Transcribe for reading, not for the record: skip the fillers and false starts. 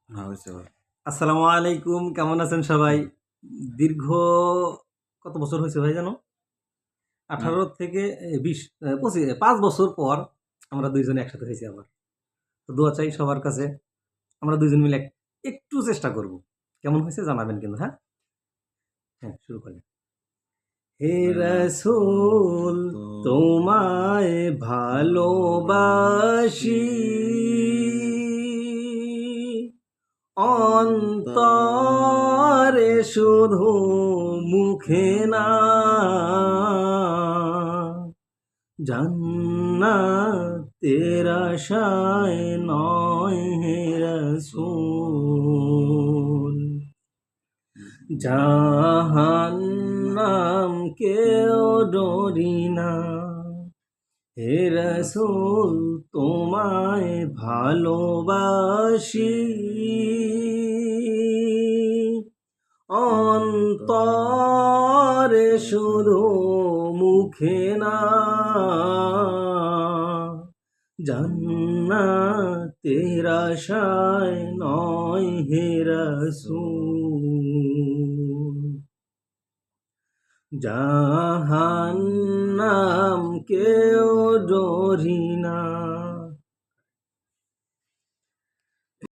হয়েছে ভাই। আসসালামু আলাইকুম, কেমন আছেন সবাই? দীর্ঘ কত বছর হয়েছে ভাই জানো? হুম। 18 থেকে 20 25 5 বছর পর আমরা ২ জনে একসাথে হয়েছি আবার। তো দোয়া চাই সবার কাছে। আমরা ২ জন মিলে একটু চেষ্টা করব। কেমন হয়েছে জানাবেন কিন্তু, হ্যাঁ? হ্যাঁ, শুরু করি। হে রাসূল তো তোমায় ভালোবাসি অন্তরে শুধু মুখে না জান্নাতের আশায় নয় হে রাসূল জাহান্নাম কেউ ডরি না হে রাসূল তোমায় ভালোবাসি অন্তরে শুধু মুখে না জান্নাতের আশায় নয় হে রাসূল জাহান্নাম কেউ ডরি না